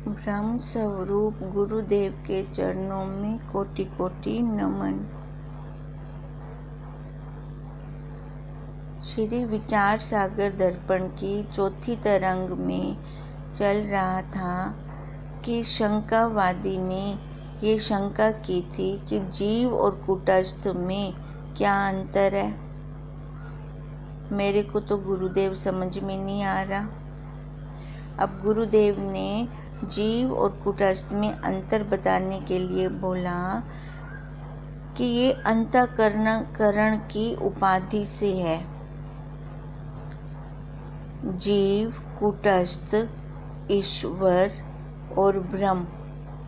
ब्रह्म स्वरूप गुरुदेव के चरणों में कोटि कोटि नमन। श्री विचार सागर दर्पण की चौथी तरंग में चल रहा था कि शंकावादी ने ये शंका की थी कि जीव और कूटस्थ में क्या अंतर है। मेरे को तो गुरुदेव समझ में नहीं आ रहा। अब गुरुदेव ने जीव और कूटस्थ में अंतर बताने के लिए बोला कि ये अंतःकरण की उपाधि से है। जीव, कूटस्थ, ईश्वर और ब्रह्म,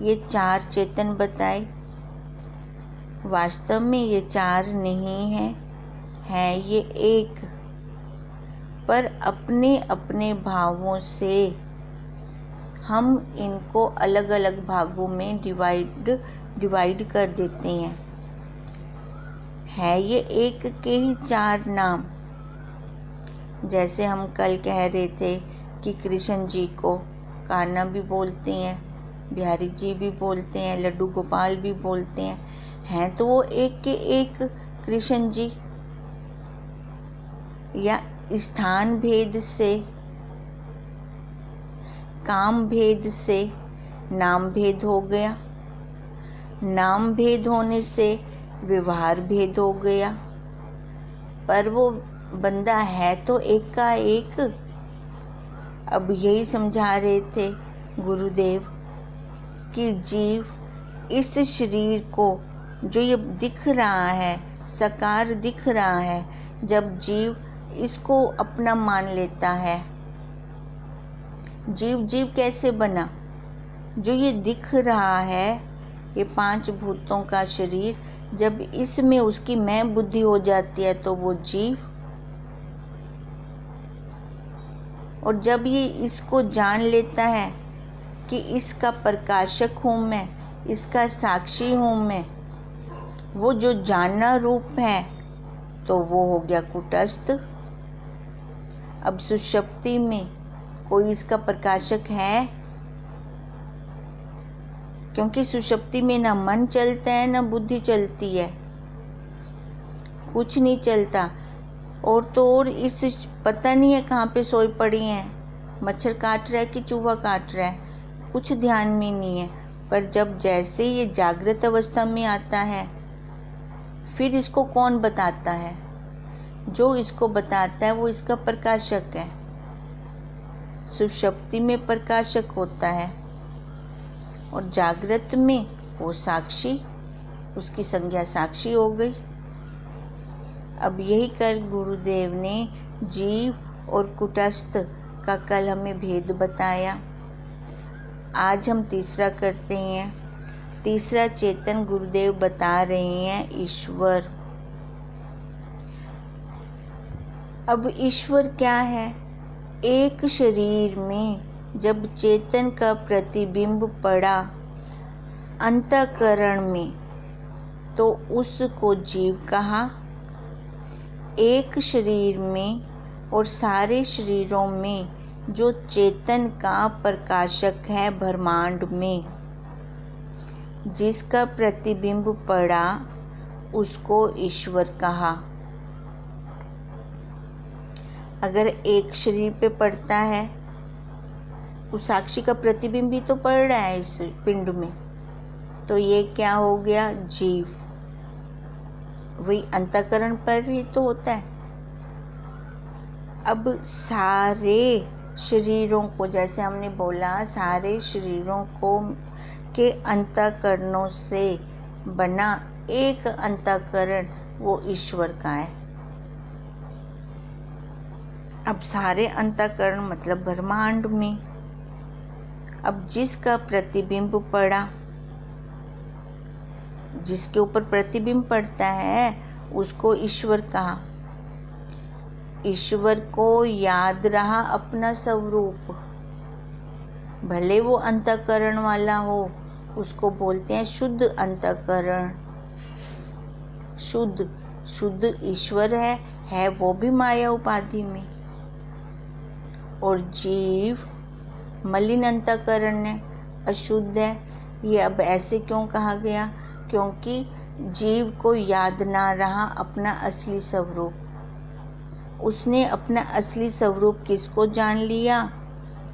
ये चार चेतन बताए। वास्तव में ये चार नहीं है ये एक, पर अपने अपने भावों से हम इनको अलग अलग भागों में डिवाइड कर देते हैं। है ये एक के ही चार नाम। जैसे हम कल कह रहे थे कि कृष्ण जी को कान्हा भी बोलते हैं, बिहारी जी भी बोलते हैं, लड्डू गोपाल भी बोलते हैं तो वो एक के एक कृष्ण जी। या स्थान भेद से, काम भेद से नाम भेद हो गया, नाम भेद होने से व्यवहार भेद हो गया, पर वो बंदा है तो एक का एक। अब यही समझा रहे थे गुरुदेव कि जीव इस शरीर को, जो ये दिख रहा है, साकार दिख रहा है, जब जीव इसको अपना मान लेता है। जीव कैसे बना? जो ये दिख रहा है, ये पांच भूतों का शरीर, जब इसमें उसकी मैं बुद्धि हो जाती है तो वो जीव। और जब ये इसको जान लेता है कि इसका प्रकाशक हूँ मैं, इसका साक्षी हूँ मैं, वो जो जानना रूप है, तो वो हो गया कूटस्थ। अब सुषुप्ति में कोई इसका प्रकाशक है? क्योंकि सुषुप्ति में ना मन चलता है ना बुद्धि चलती है, कुछ नहीं चलता। और तो और इस पता नहीं है कहाँ पे सोई पड़ी हैं, मच्छर काट रहा है कि चूहा काट रहा है, कुछ ध्यान में नहीं है। पर जब जैसे ये जागृत अवस्था में आता है, फिर इसको कौन बताता है? जो इसको बताता है वो इसका प्रकाशक है। सुषुप्ति में प्रकाशक होता है और जागृत में वो साक्षी, उसकी संज्ञा साक्षी हो गई। अब यही कर गुरुदेव ने जीव और कूटस्थ का कल हमें भेद बताया। आज हम तीसरा करते हैं। तीसरा चेतन गुरुदेव बता रहे हैं ईश्वर। अब ईश्वर क्या है? एक शरीर में जब चेतन का प्रतिबिंब पड़ा अंतःकरण में, तो उसको जीव कहा। एक शरीर में और सारे शरीरों में जो चेतन का प्रकाशक है ब्रह्मांड में, जिसका प्रतिबिंब पड़ा, उसको ईश्वर कहा। अगर एक शरीर पे पड़ता है, उस साक्षी का प्रतिबिंब भी तो पड़ रहा है इस पिंड में, तो ये क्या हो गया? जीव। वही अंतःकरण पर ही तो होता है। अब सारे शरीरों को, जैसे हमने बोला, सारे शरीरों को के अंतःकरणों से बना एक अंतःकरण, वो ईश्वर का है। अब सारे अंतःकरण मतलब ब्रह्मांड में, अब जिसका प्रतिबिंब पड़ा, जिसके ऊपर प्रतिबिंब पड़ता है, उसको ईश्वर कहा। ईश्वर को याद रहा अपना स्वरूप, भले वो अंतःकरण वाला हो, उसको बोलते हैं शुद्ध अंतःकरण। शुद्ध ईश्वर है वो भी माया उपाधि में। और जीव मलिन अंतःकरण है, अशुद्ध है। ये अब ऐसे क्यों कहा गया? क्योंकि जीव को याद ना रहा अपना असली स्वरूप। उसने अपना असली स्वरूप किसको जान लिया?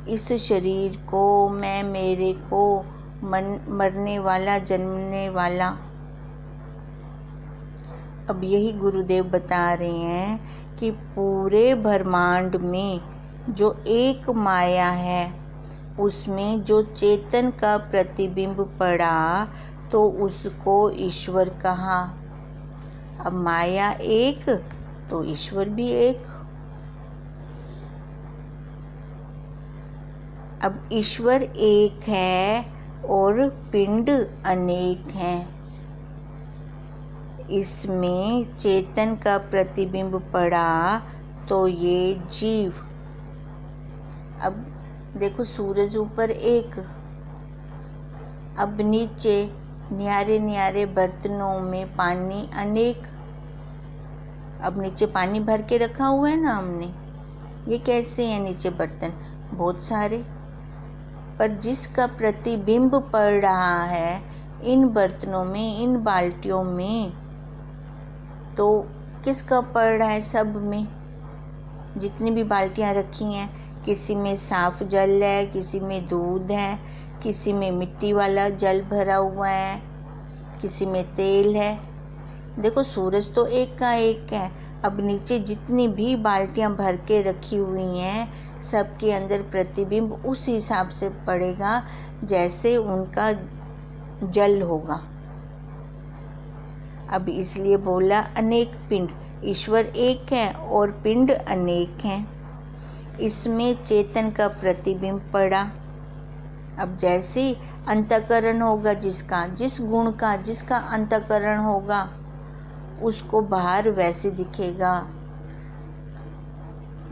इस शरीर को, मैं मेरे को, मरने वाला, जन्मने वाला। अब यही गुरुदेव बता रहे हैं कि पूरे ब्रह्मांड में जो एक माया है, उसमें जो चेतन का प्रतिबिंब पड़ा तो उसको ईश्वर कहा। अब माया एक तो ईश्वर भी एक। अब ईश्वर एक है और पिंड अनेक हैं। इसमें चेतन का प्रतिबिंब पड़ा तो ये जीव। अब देखो, सूरज ऊपर एक, अब नीचे न्यारे न्यारे बर्तनों में पानी अनेक। अब नीचे पानी भर के रखा हुआ है ना हमने, ये कैसे हैं नीचे बर्तन? बहुत सारे, पर जिसका प्रतिबिंब पड़ रहा है इन बर्तनों में, इन बाल्टियों में, तो किसका पड़ रहा है? सब में, जितनी भी बाल्टियां रखी हैं, किसी में साफ जल है, किसी में दूध है, किसी में मिट्टी वाला जल भरा हुआ है, किसी में तेल है। देखो, सूरज तो एक का एक है। अब नीचे जितनी भी बाल्टियां भर के रखी हुई हैं, सबके अंदर प्रतिबिंब उस हिसाब से पड़ेगा जैसे उनका जल होगा। अब इसलिए बोला अनेक पिंड। ईश्वर एक है और पिंड अनेक हैं। इसमें चेतन का प्रतिबिंब पड़ा। अब जैसे अंतःकरण होगा जिसका, जिस गुण का जिसका अंतःकरण होगा, उसको बाहर वैसे दिखेगा।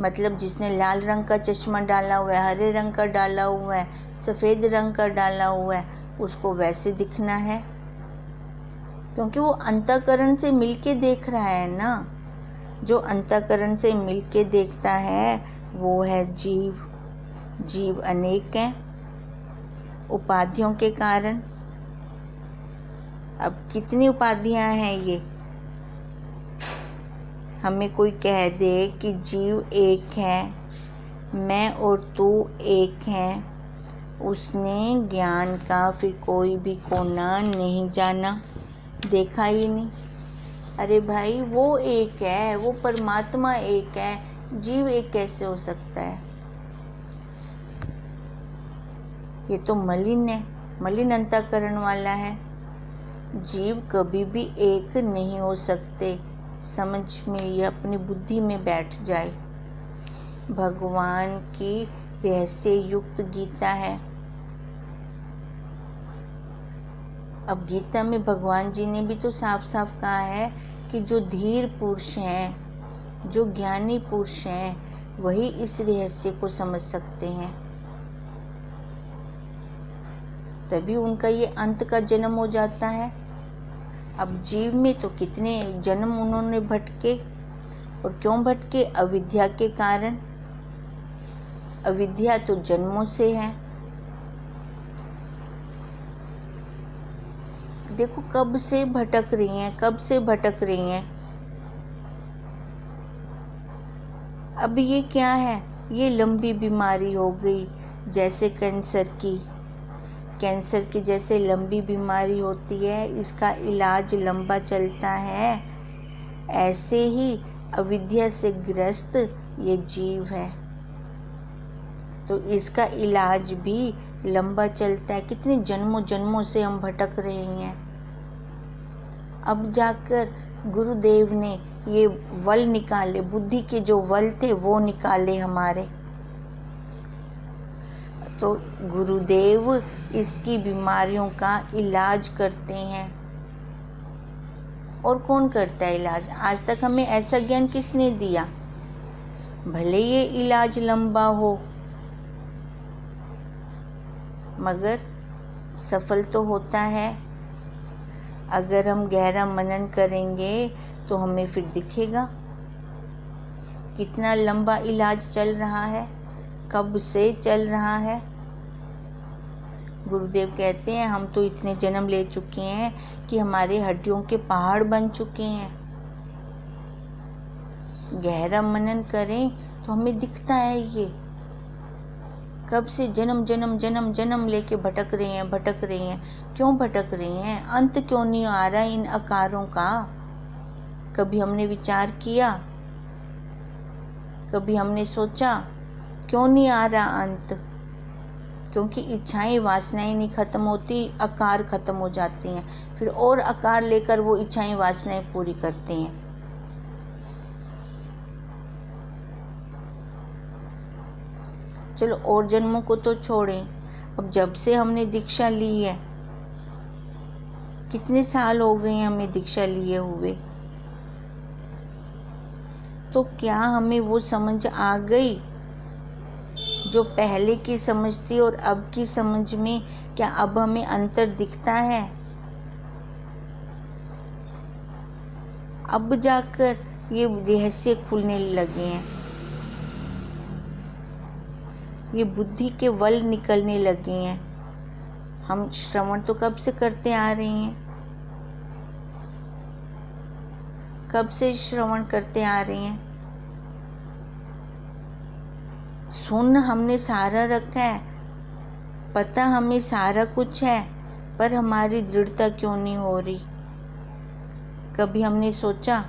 मतलब जिसने लाल रंग का चश्मा डाला हुआ है, हरे रंग का डाला हुआ है, सफ़ेद रंग का डाला हुआ है, उसको वैसे दिखना है, क्योंकि वो अंतःकरण से मिलके देख रहा है ना। जो अंतःकरण से मिलके देखता है वो है जीव। जीव अनेक हैं उपाधियों के कारण। अब कितनी उपाधियां हैं ये? हमें कोई कह दे कि जीव एक है, मैं और तू एक हैं, उसने ज्ञान का फिर कोई भी कोना नहीं जाना, देखा ही नहीं। अरे भाई, वो एक है, वो परमात्मा एक है, जीव एक कैसे हो सकता है? ये तो मलिन है, मलिन अंतःकरण वाला है। जीव कभी भी एक नहीं हो सकते। समझ में, ये अपनी बुद्धि में बैठ जाए। भगवान की रहस्य युक्त गीता है। अब गीता में भगवान जी ने भी तो साफ साफ कहा है कि जो धीर पुरुष हैं, जो ज्ञानी पुरुष हैं, वही इस रहस्य को समझ सकते हैं। तभी उनका ये अंत का जन्म हो जाता है। अब जीव में तो कितने जन्म उन्होंने भटके, और क्यों भटके? अविद्या के कारण। अविद्या तो जन्मों से है। देखो कब से भटक रही हैं, कब से भटक रही हैं। अब ये क्या है? ये लंबी बीमारी हो गई, जैसे कैंसर की। कैंसर की जैसे लंबी बीमारी होती है, इसका इलाज लंबा चलता है, ऐसे ही अविद्या से ग्रस्त ये जीव है, तो इसका इलाज भी लंबा चलता है। कितने जन्मों जन्मों से हम भटक रहे हैं। अब जाकर गुरुदेव ने ये वल निकाले, बुद्धि के जो वल थे वो निकाले हमारे। तो गुरुदेव इसकी बीमारियों का इलाज करते हैं। और कौन करता है इलाज? आज तक हमें ऐसा ज्ञान किसने दिया? भले ये इलाज लंबा हो, मगर सफल तो होता है। अगर हम गहरा मनन करेंगे तो हमें फिर दिखेगा कितना लंबा इलाज चल रहा है, कब से चल रहा है। गुरुदेव कहते हैं हम तो इतने जन्म ले चुके हैं कि हमारे हड्डियों के पहाड़ बन चुके हैं। गहरा मनन करें तो हमें दिखता है ये कब से जन्म जन्म जन्म जन्म लेके भटक रहे हैं। क्यों भटक रहे हैं? अंत क्यों नहीं आ रहा इन आकारों का? कभी हमने विचार किया? कभी हमने सोचा क्यों नहीं आ रहा अंत? क्योंकि इच्छाएं वासनाएं नहीं खत्म होती, आकार खत्म हो जाते हैं, फिर और आकार लेकर वो इच्छाएं वासनाएं पूरी करते हैं। चलो और जन्मों को तो छोड़ें, अब जब से हमने दीक्षा ली है, कितने साल हो गए हैं हमें दीक्षा लिए हुए, तो क्या हमें वो समझ आ गई जो पहले की समझ थी और अब की समझ में? क्या अब हमें अंतर दिखता है? अब जाकर ये रहस्य खुलने लगे हैं, ये बुद्धि के वल निकलने लगे हैं। हम श्रवण तो कब से करते आ रहे हैं, कब से श्रवण करते आ रहे हैं। सुन हमने सारा रखा है, पता हमें सारा कुछ है, पर हमारी दृढ़ता क्यों नहीं हो रही? कभी हमने सोचा,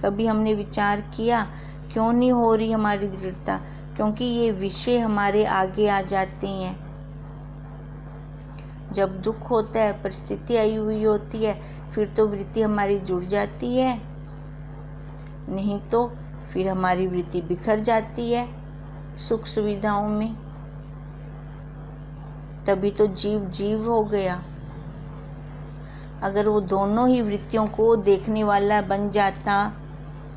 कभी हमने विचार किया क्यों नहीं हो रही हमारी दृढ़ता? क्योंकि ये विषय हमारे आगे आ जाते हैं। जब दुख होता है, परिस्थिति आई हुई होती है, फिर तो वृत्ति हमारी जुड़ जाती है, नहीं तो फिर हमारी वृत्ति बिखर जाती है सुख सुविधाओं में। तभी तो जीव जीव हो गया। अगर वो दोनों ही वृत्तियों को देखने वाला बन जाता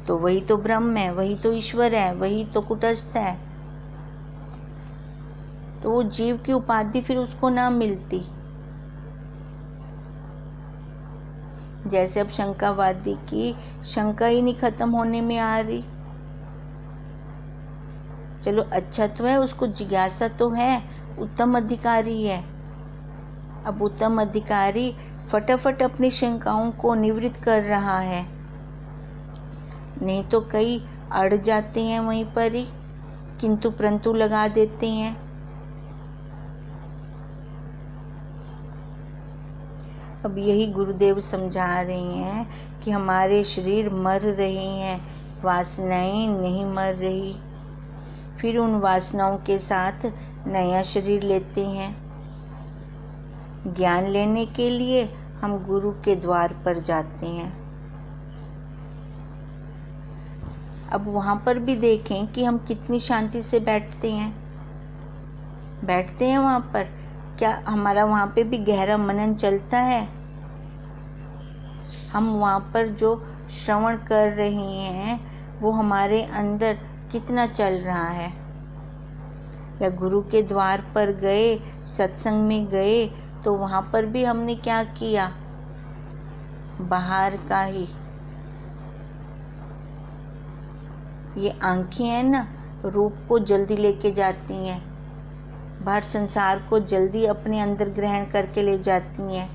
तो वही तो ब्रह्म है, वही तो ईश्वर है, वही तो कुटस्थ है। तो वो जीव की उपाधि फिर उसको ना मिलती। जैसे अब शंकावादी की शंका ही नहीं खत्म होने में आ रही। चलो अच्छा तो है, उसको जिज्ञासा तो है, उत्तम अधिकारी है। अब उत्तम अधिकारी फटाफट अपनी शंकाओं को निवृत्त कर रहा है, नहीं तो कई अड़ जाते हैं वहीं पर ही, किंतु परंतु लगा देते हैं। अब यही गुरुदेव समझा रहे हैं कि हमारे शरीर मर रहे हैं, वासनाएं नहीं मर रही। फिर उन वासनाओं के साथ नया शरीर लेते हैं। ज्ञान लेने के लिए हम गुरु के द्वार पर जाते हैं। अब वहाँ पर भी देखें कि हम कितनी शांति से बैठते हैं वहाँ पर। क्या हमारा वहाँ पे भी गहरा मनन चलता है? हम वहाँ पर जो श्रवण कर रहे हैं वो हमारे अंदर कितना चल रहा है? या गुरु के द्वार पर गए, सत्संग में गए, तो वहाँ पर भी हमने क्या किया? बाहर का ही। ये आंखें हैं ना, रूप को जल्दी लेके जाती हैं, बाहर संसार को जल्दी अपने अंदर ग्रहण करके ले जाती हैं।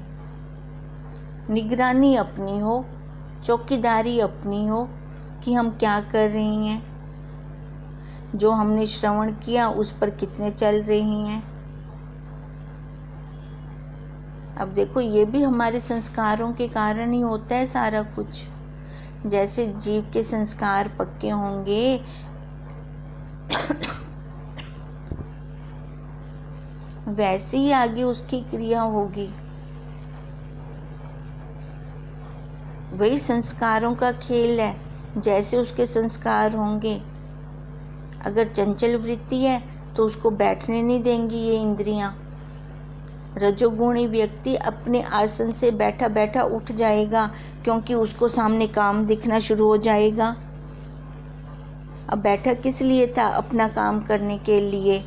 निगरानी अपनी हो, चौकीदारी अपनी हो कि हम क्या कर रही हैं, जो हमने श्रवण किया उस पर कितने चल रही हैं। अब देखो ये भी हमारे संस्कारों के कारण ही होता है सारा कुछ। जैसे जीव के संस्कार पक्के होंगे वैसे ही आगे उसकी क्रिया होगी। वही संस्कारों का खेल है, जैसे उसके संस्कार होंगे। अगर चंचल वृत्ति है तो उसको बैठने नहीं देंगी ये इंद्रियां। रजोगुणी व्यक्ति अपने आसन से बैठा बैठा उठ जाएगा, क्योंकि उसको सामने काम दिखना शुरू हो जाएगा। अब बैठा किस लिए था? अपना काम करने के लिए।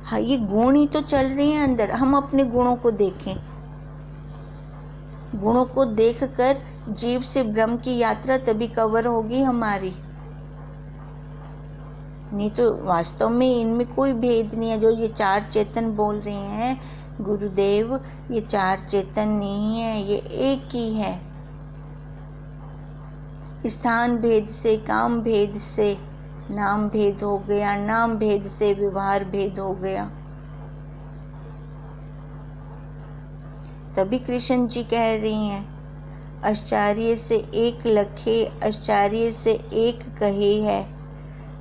हाँ, ये गुण ही तो चल रहे हैं अंदर। हम अपने गुणों को देखें, गुणों को देखकर जीव से ब्रह्म की यात्रा तभी कवर होगी हमारी। नहीं तो वास्तव में इनमें कोई भेद नहीं है। जो ये चार चेतन बोल रहे हैं गुरुदेव, ये चार चेतन नहीं है, ये एक ही है। स्थान भेद से, काम भेद से नाम भेद हो गया, नाम भेद से व्यवहार भेद हो गया। तभी कृष्ण जी कह रही हैं, आश्चर्य से एक लखे, आश्चर्य से एक कहे है,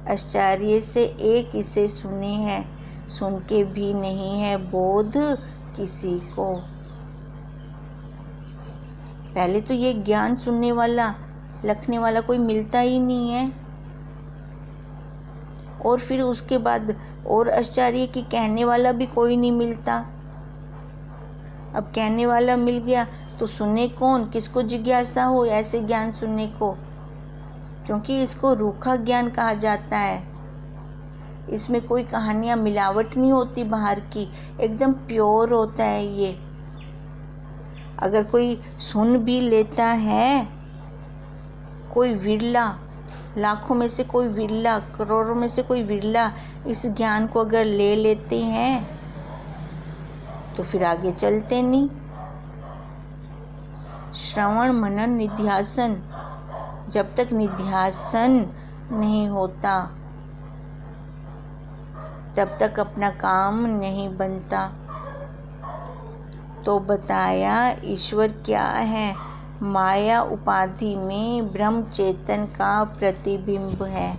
आश्चर्य से एक इसे सुने है, सुन के भी नहीं है बोध किसी को। पहले तो ये ज्ञान सुनने वाला, लखने वाला कोई मिलता ही नहीं है, और फिर उसके बाद और आश्चर्य की कहने वाला भी कोई नहीं मिलता। अब कहने वाला मिल गया तो सुने कौन, किसको जिज्ञासा हो ऐसे ज्ञान सुनने को, क्योंकि इसको रूखा ज्ञान कहा जाता है। इसमें कोई कहानियाँ मिलावट नहीं होती बाहर की, एकदम प्योर होता है ये। अगर कोई सुन भी लेता है, कोई विरला, लाखों में से कोई विरला, करोड़ों में से कोई विरला इस ज्ञान को अगर ले लेते हैं तो फिर आगे चलते नहीं। श्रवण मनन निध्यासन, जब तक निध्यासन नहीं होता तब तक अपना काम नहीं बनता। तो बताया ईश्वर क्या है, माया उपाधि में ब्रह्म चेतन का प्रतिबिंब है,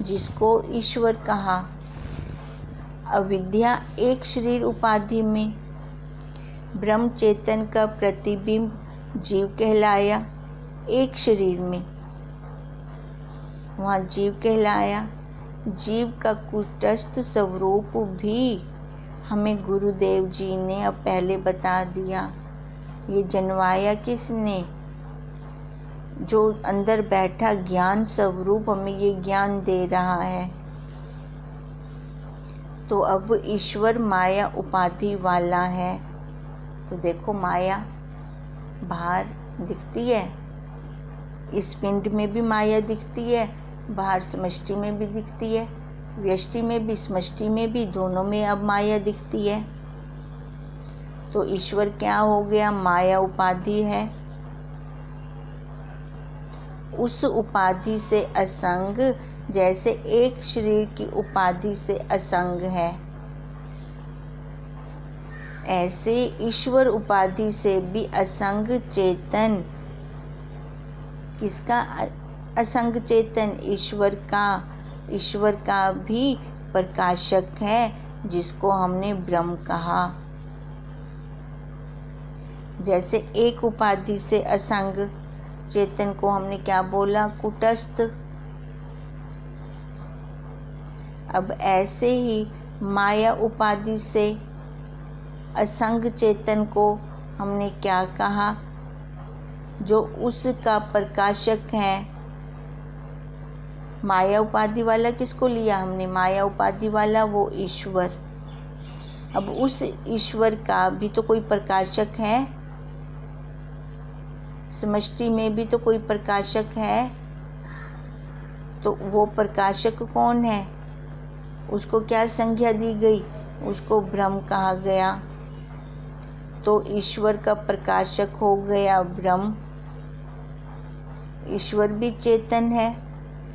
जिसको ईश्वर कहा। अविद्या एक शरीर उपाधि में ब्रह्म चेतन का प्रतिबिंब जीव कहलाया, एक शरीर में वहाँ जीव कहलाया। जीव का कूटस्थ स्वरूप भी हमें गुरुदेव जी ने अब पहले बता दिया। ये जनवाया किसने, जो अंदर बैठा ज्ञान स्वरूप हमें ये ज्ञान दे रहा है। तो अब ईश्वर माया उपाधि वाला है। तो देखो माया बाहर दिखती है, इस पिंड में भी माया दिखती है, बाहर समष्टि में भी दिखती है, व्यष्टि में भी समष्टि में भी, दोनों में अब माया दिखती है। तो ईश्वर क्या हो गया, माया उपाधि है। उस उपाधि से असंग, जैसे एक शरीर की उपाधि से असंग है, ऐसे ईश्वर उपाधि से भी असंग चेतन। किसका असंग चेतन, ईश्वर का। ईश्वर का भी प्रकाशक है, जिसको हमने ब्रह्म कहा। जैसे एक उपाधि से असंग चेतन को हमने क्या बोला, कुटस्थ। अब ऐसे ही माया उपाधि से असंग चेतन को हमने क्या कहा, जो उसका प्रकाशक है। माया उपाधि वाला किसको लिया हमने, माया उपाधि वाला वो ईश्वर। अब उस ईश्वर का भी तो कोई प्रकाशक है, समष्टि में भी तो कोई प्रकाशक है। तो वो प्रकाशक कौन है, उसको क्या संज्ञा दी गई, उसको ब्रह्म कहा गया। तो ईश्वर का प्रकाशक हो गया ब्रह्म। ईश्वर भी चेतन है,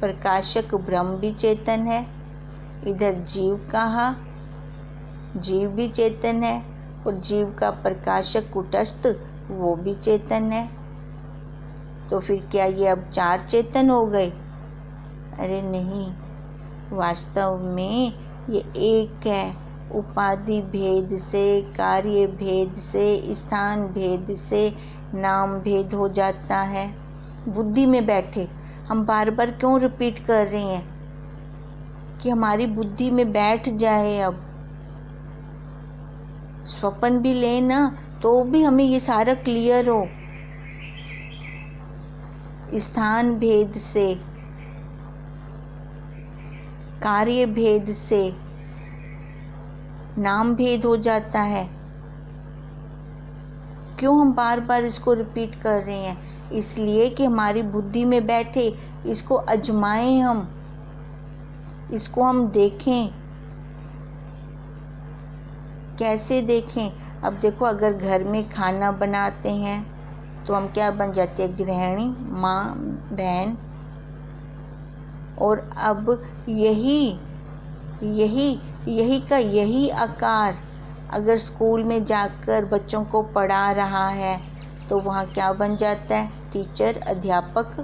प्रकाशक ब्रह्म भी चेतन है। इधर जीव कहा, जीव भी चेतन है, और जीव का प्रकाशक कुटस्थ वो भी चेतन है। तो फिर क्या ये अब चार चेतन हो गए? अरे नहीं, वास्तव में ये एक है। उपाधि भेद से, कार्य भेद से, स्थान भेद से नाम भेद हो जाता है। बुद्धि में बैठे हम बार बार क्यों रिपीट कर रहे हैं कि हमारी बुद्धि में बैठ जाए। अब स्वप्न भी ले ना तो भी हमें ये सारा क्लियर हो। स्थान भेद से, कार्य भेद से नाम भेद हो जाता है। क्यों हम बार बार इसको रिपीट कर रहे हैं? इसलिए कि हमारी बुद्धि में बैठे, इसको अजमाएं हम। इसको हम देखें, कैसे देखें? अब देखो, अगर घर में खाना बनाते हैं तो हम क्या बन जाते हैं? गृहिणी, माँ, बहन। और अब यही आकार अगर स्कूल में जाकर बच्चों को पढ़ा रहा है तो वहाँ क्या बन जाता है? टीचर, अध्यापक।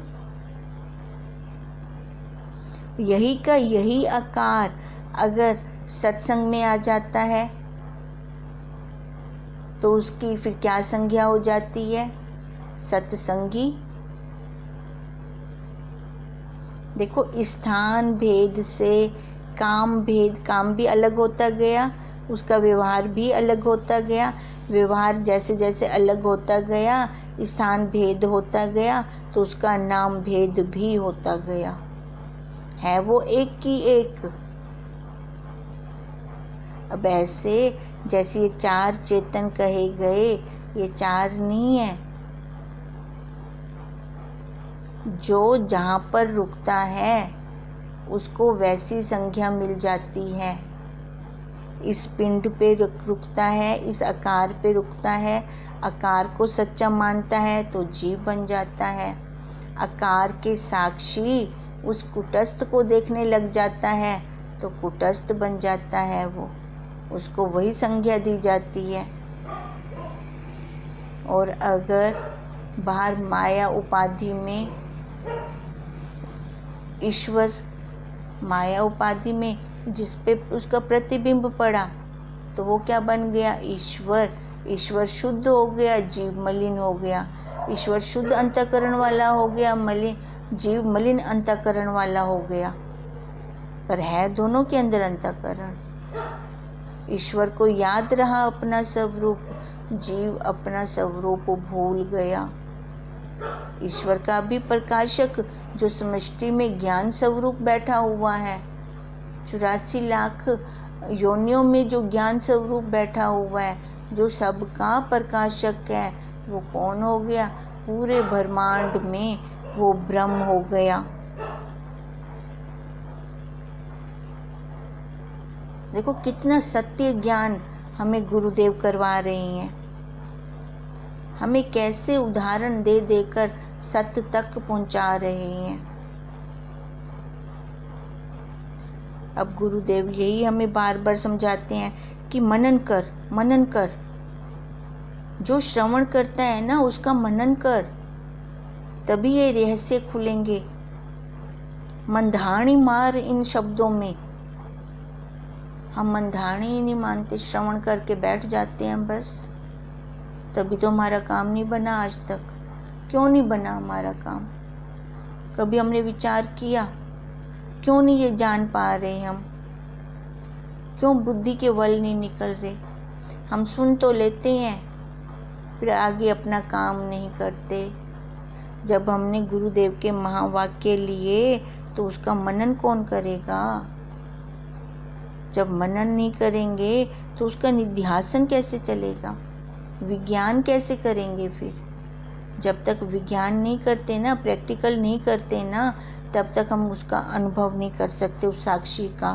यही आकार अगर सत्संग में आ जाता है तो उसकी फिर क्या संज्ञा हो जाती है? सत्संगी। देखो, स्थान भेद से काम भेद, काम भी अलग होता गया, उसका व्यवहार भी अलग होता गया। व्यवहार जैसे जैसे अलग होता गया, स्थान भेद होता गया, तो उसका नाम भेद भी होता गया। है वो एक की एक। अब ऐसे जैसे ये चार चेतन कहे गए, ये चार नहीं है। जो जहाँ पर रुकता है उसको वैसी संज्ञा मिल जाती है। इस पिंड पे रुकता है, इस आकार पे रुकता है, आकार को सच्चा मानता है तो जीव बन जाता है। आकार के साक्षी उस कुटस्थ को देखने लग जाता है तो कुटस्थ बन जाता है वो, उसको वही संज्ञा दी जाती है। और अगर बाहर माया उपाधि में ईश्वर, माया उपाधि में जिस पे उसका प्रतिबिंब पड़ा तो वो क्या बन गया? ईश्वर। ईश्वर शुद्ध हो गया, जीव मलिन हो गया। ईश्वर शुद्ध अंतःकरण वाला हो गया, जीव मलिन अंतःकरण वाला हो गया। पर है दोनों के अंदर अंतःकरण। ईश्वर को याद रहा अपना स्वरूप, जीव अपना स्वरूप भूल गया। ईश्वर का भी प्रकाशक जो समष्टि में ज्ञान स्वरूप बैठा हुआ है, 84 लाख योनियों में जो ज्ञान स्वरूप बैठा हुआ है, जो सबका प्रकाशक है, वो कौन हो गया? पूरे ब्रह्मांड में वो ब्रह्म हो गया। देखो कितना सत्य ज्ञान हमें गुरुदेव करवा रहे हैं, हमें कैसे उदाहरण दे देकर सत्य तक पहुंचा रहे हैं। अब गुरुदेव यही हमें बार बार समझाते हैं कि मनन कर, मनन कर। जो श्रवण करता है ना, उसका मनन कर, तभी ये रहस्य खुलेंगे। मंधाणी मार इन शब्दों में। हम मंधाणी ही नहीं मानते, श्रवण करके बैठ जाते हैं बस। तभी तो हमारा काम नहीं बना आज तक। क्यों नहीं बना हमारा काम? कभी हमने विचार किया? क्यों नहीं ये जान पा रहे हम? क्यों बुद्धि के बल नहीं निकल रहे? हम सुन तो लेते हैं, फिर आगे अपना काम नहीं करते। जब हमने गुरुदेव के महावाक्य लिए तो उसका मनन कौन करेगा? जब मनन नहीं करेंगे तो उसका निध्यासन कैसे चलेगा? विज्ञान कैसे करेंगे फिर? जब तक विज्ञान नहीं करते ना, प्रैक्टिकल नहीं करते ना, तब तक हम उसका अनुभव नहीं कर सकते, उस साक्षी का।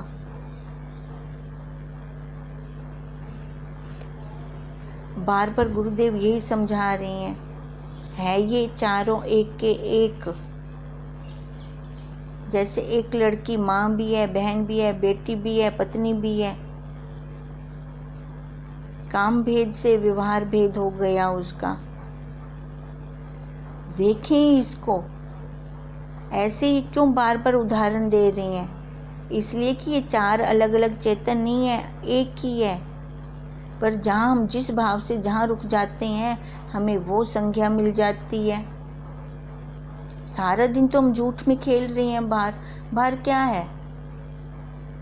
बार बार गुरुदेव यही समझा रहे हैं, है ये चारों एक के एक। जैसे एक लड़की माँ भी है, बहन भी है, बेटी भी है, पत्नी भी है। काम भेद से व्यवहार भेद हो गया उसका। देखें इसको। ऐसे ही क्यों बार बार उदाहरण दे रहे हैं? इसलिए कि ये चार अलग अलग चेतन नहीं है, एक ही है। पर जहाँ हम जिस भाव से जहाँ रुक जाते हैं, हमें वो संज्ञा मिल जाती है। सारा दिन तो हम झूठ में खेल रहे हैं। बाहर क्या है?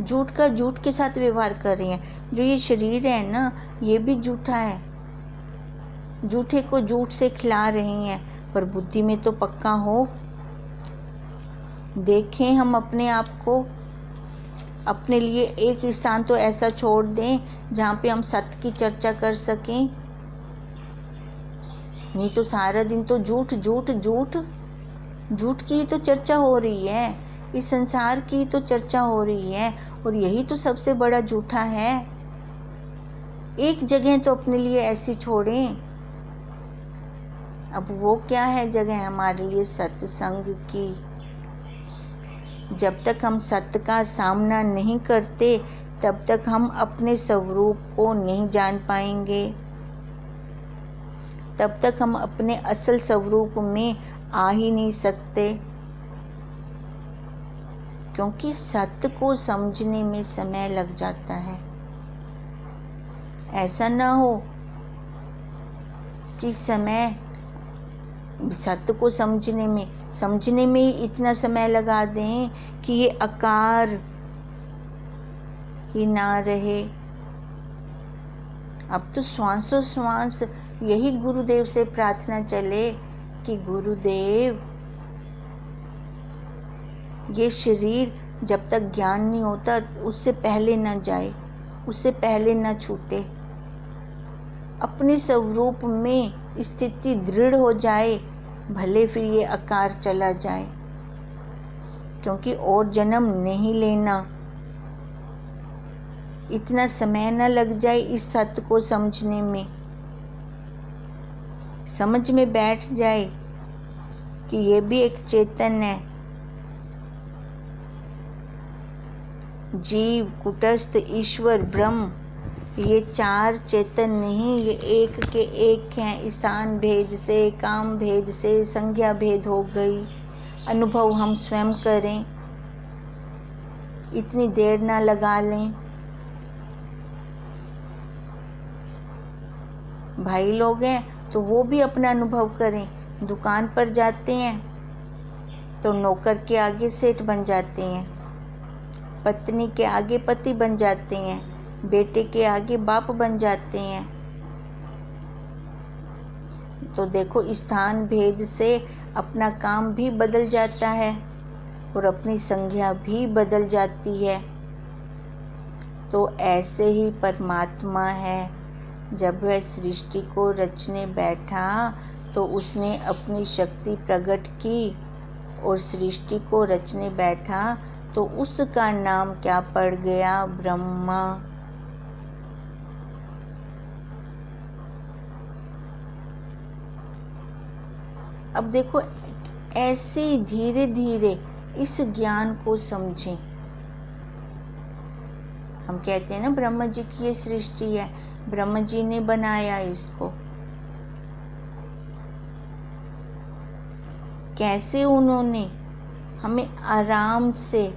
झूठ का झूठ के साथ व्यवहार कर रहे हैं। जो ये शरीर है ना, ये भी झूठा है। झूठे को झूठ से खिला रहे हैं, पर बुद्धि में तो पक्का हो। देखें हम अपने आप को, अपने लिए एक स्थान तो ऐसा छोड़ दें जहाँ पे हम सत्य की चर्चा कर सकें। नहीं तो सारा दिन तो झूठ झूठ झूठ झूठ की तो चर्चा हो रही है। इस संसार की तो चर्चा हो रही है और यही तो सबसे बड़ा झूठा है। एक जगह तो अपने लिए ऐसी छोड़ें। अब वो क्या है जगह हमारे लिए? सत्संग की। जब तक हम सत्य का सामना नहीं करते तब तक हम अपने स्वरूप को नहीं जान पाएंगे, तब तक हम अपने असल स्वरूप में आ ही नहीं सकते। क्योंकि सत्य को समझने में समय लग जाता है। ऐसा ना हो कि समय सत्य को समझने में ही इतना समय लगा दें कि ये आकार ही ना रहे। अब तो श्वासों श्वास यही गुरुदेव से प्रार्थना चले कि गुरुदेव, ये शरीर जब तक ज्ञान नहीं होता उससे पहले ना जाए, उससे पहले ना छूटे, अपने स्वरूप में स्थिति दृढ़ हो जाए, भले फिर ये आकार चला जाए। क्योंकि और जन्म नहीं लेना, इतना समय न लग जाए इस सत्य को समझने में, समझ में बैठ जाए कि ये भी एक चेतन है। जीव, कुटस्थ, ईश्वर, ब्रह्म, ये चार चेतन नहीं, ये एक के एक हैं। स्थान भेद से, काम भेद से संज्ञा भेद हो गई। अनुभव हम स्वयं करें, इतनी देर ना लगा लें। भाई लोग हैं तो वो भी अपना अनुभव करें। दुकान पर जाते हैं तो नौकर के आगे सेठ बन जाते हैं, पत्नी के आगे पति बन जाते हैं, बेटे के आगे बाप बन जाते हैं। तो देखो, स्थान भेद से अपना काम भी बदल जाता है और अपनी संज्ञा भी बदल जाती है। तो ऐसे ही परमात्मा है, जब वह सृष्टि को रचने बैठा तो उसने अपनी शक्ति प्रकट की और सृष्टि को रचने बैठा तो उसका नाम क्या पड़ गया? ब्रह्मा। अब देखो, ऐसे धीरे धीरे इस ज्ञान को समझें। हम कहते हैं ना, ब्रह्मा जी की ये सृष्टि है, ब्रह्मा जी ने बनाया इसको। कैसे उन्होंने हमें आराम से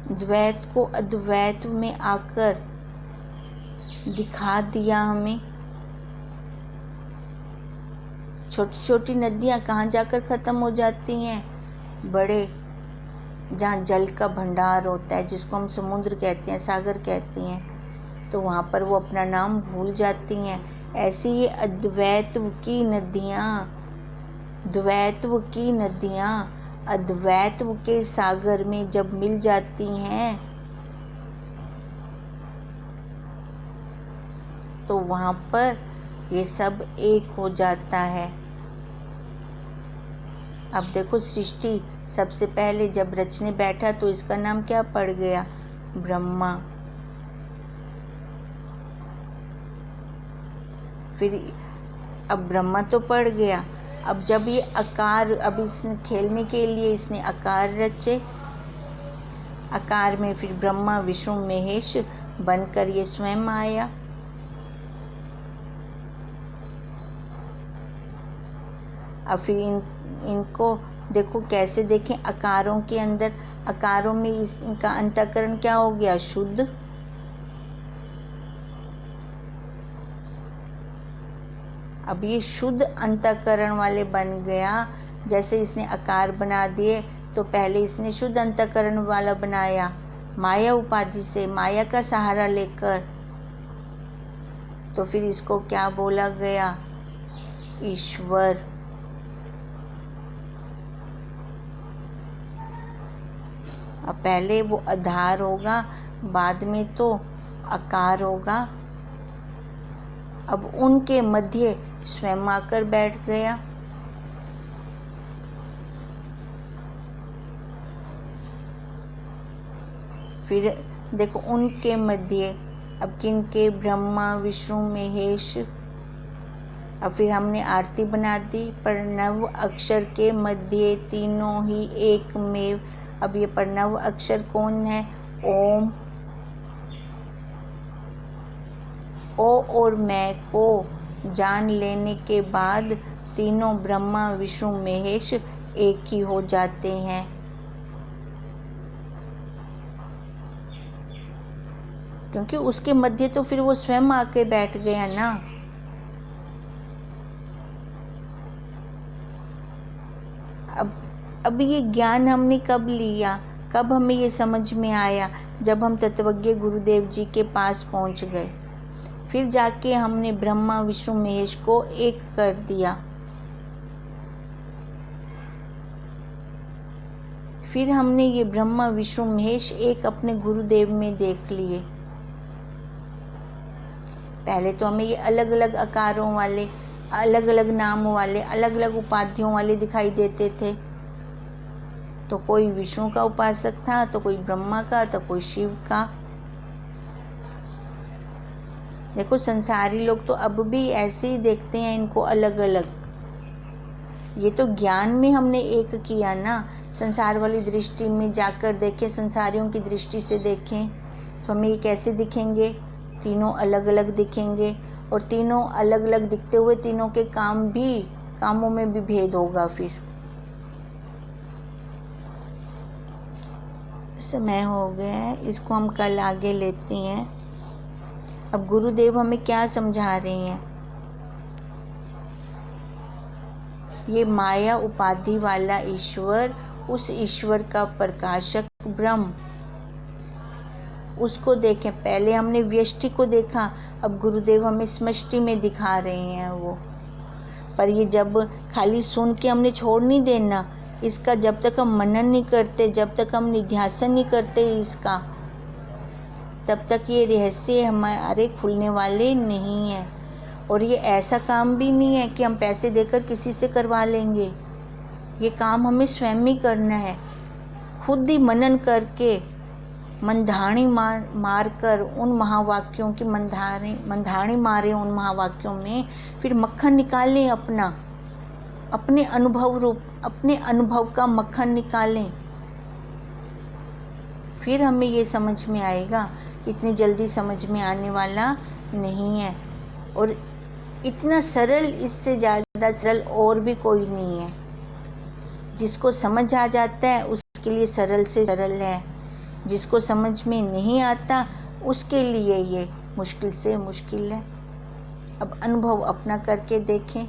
द्वैत को अद्वैत में आकर दिखा दिया हमें। छोटी छोटी नदियां कहाँ जाकर खत्म हो जाती हैं? बड़े, जहाँ जल का भंडार होता है, जिसको हम समुद्र कहते हैं, सागर कहते हैं, तो वहाँ पर वो अपना नाम भूल जाती हैं। ऐसी ये अद्वैत्व की नदियाँ, द्वैत्व की नदियाँ अद्वैत्व के सागर में जब मिल जाती हैं तो वहाँ पर ये सब एक हो जाता है। अब देखो, सृष्टि सबसे पहले जब रचने बैठा तो इसका नाम क्या पड़ गया? ब्रह्मा। फिर अब ब्रह्मा तो पड़ गया। अब जब ये आकार, अब इसने खेलने के लिए इसने आकार रचे, आकार में फिर ब्रह्मा विष्णु महेश बनकर ये स्वयं आया। अब फिर इनको देखो कैसे देखें, आकारों के अंदर, आकारों में इनका अंतःकरण क्या हो गया? शुद्ध। अब ये शुद्ध अंतःकरण वाले बन गया। जैसे इसने आकार बना दिए तो पहले इसने शुद्ध अंतःकरण वाला बनाया, माया उपाधि से, माया का सहारा लेकर। तो फिर इसको क्या बोला गया? ईश्वर। अब पहले वो आधार होगा, बाद में तो आकार होगा। अब उनके मध्य स्वयं आकर बैठ गया। फिर देखो उनके मध्य, अब किनके, ब्रह्मा विष्णु महेश। अब फिर हमने आरती बना दी, प्रणव अक्षर के मध्य तीनों ही एक में। अब ये प्रणव अक्षर कौन है? ओम। ओ और मैं को जान लेने के बाद तीनों ब्रह्मा विष्णु महेश एक ही हो जाते हैं। क्योंकि उसके मध्य तो फिर वो स्वयं आके बैठ गया ना। अब ये ज्ञान हमने कब लिया, कब हमें ये समझ में आया? जब हम तत्वज्ञ गुरुदेव जी के पास पहुंच गए। फिर जाके हमने ब्रह्मा विष्णु महेश को एक कर दिया। फिर हमने ये ब्रह्मा विष्णु महेश एक अपने गुरुदेव में देख लिए। पहले तो हमें ये अलग अलग आकारों वाले, अलग अलग नामों वाले, अलग अलग उपाधियों वाले दिखाई देते थे। तो कोई विष्णु का उपासक था, तो कोई ब्रह्मा का, तो कोई शिव का। देखो संसारी लोग तो अब भी ऐसे ही देखते हैं इनको अलग अलग। ये तो ज्ञान में हमने एक किया ना। संसार वाली दृष्टि में जाकर देखें, संसारियों की दृष्टि से देखें तो हमें ये कैसे दिखेंगे? तीनों अलग अलग दिखेंगे। और तीनों अलग अलग दिखते हुए तीनों के कामों में भी भेद होगा। फिर समय हो गया है, इसको हम कल आगे लेते हैं। अब गुरुदेव हमें क्या समझा रहे हैं? ये माया उपाधि वाला ईश्वर, उस ईश्वर का प्रकाशक ब्रह्म, उसको देखें। पहले हमने व्यष्टि को देखा, अब गुरुदेव हमें समष्टि में दिखा रहे हैं वो। पर ये जब खाली सुन के हमने छोड़ नहीं देना इसका, जब तक हम मनन नहीं करते, जब तक हम निध्यासन नहीं करते इसका, तब तक ये रहस्य हमारे खुलने वाले नहीं है। और ये ऐसा काम भी नहीं है कि हम पैसे देकर किसी से करवा लेंगे। ये काम हमें स्वयं ही करना है, खुद ही मनन करके, मंधाणी मार कर उन महावाक्यों की मंधाणी मारे उन महावाक्यों में, फिर मक्खन निकालें अपने अनुभव रूप, अपने अनुभव का मक्खन निकालें। फिर हमें ये समझ में आएगा। इतनी जल्दी समझ में आने वाला नहीं है। और इतना सरल, इससे ज़्यादा सरल और भी कोई नहीं है। जिसको समझ आ जाता है उसके लिए सरल से सरल है, जिसको समझ में नहीं आता उसके लिए ये मुश्किल से मुश्किल है। अब अनुभव अपना करके देखें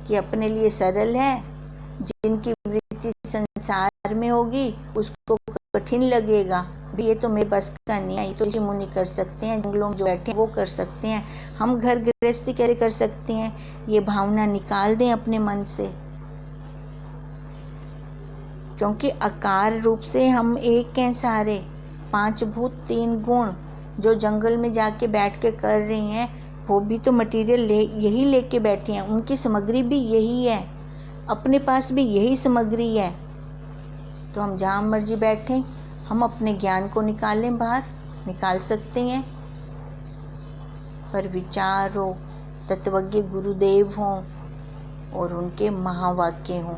कि अपने लिए सरल है। जिनकी वृत्ति संसार में होगी उसको कठिन लगेगा। ये तो मेरे बस का नहीं है, ये तो ऋषि मुनि कर सकते हैं, जंगलों में जो बैठे वो कर सकते हैं, हम घर गृहस्थी कैसे कर सकते हैं? ये भावना निकाल दें अपने मन से। क्योंकि आकार रूप से हम एक हैं सारे, 5 भूत 3 गुण जो जंगल में जाके बैठ के कर रही हैं, वो भी तो मटेरियल यही लेके बैठे हैं। उनकी सामग्री भी यही है, अपने पास भी यही सामग्री है। तो हम जहाँ मर्जी बैठें, हम अपने ज्ञान को निकालें, बाहर निकाल सकते हैं। पर विचार हो, तत्वज्ञ गुरुदेव हों और उनके महावाक्य हों,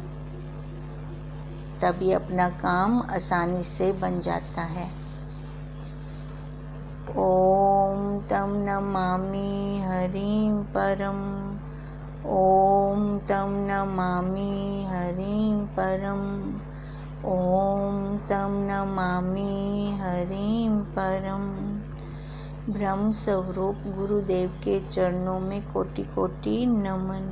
तभी अपना काम आसानी से बन जाता है। ओम तम नमामि हरिं परम, ओम तम नमामि हरिं परम, ओम तम नमामि हरिं परम। ब्रह्म स्वरूप गुरुदेव के चरणों में कोटि कोटि नमन।